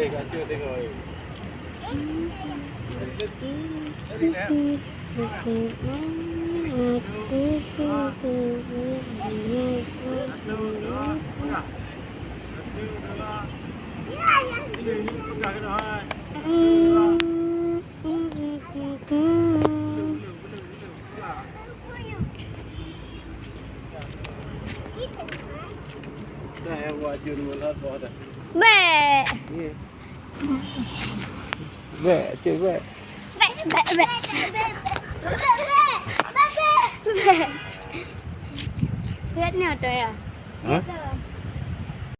Kacau tengok. Dah buat jun mulut dah. Bek. Bek, cik bek. Bek. Lihat ni ada ya. Ha?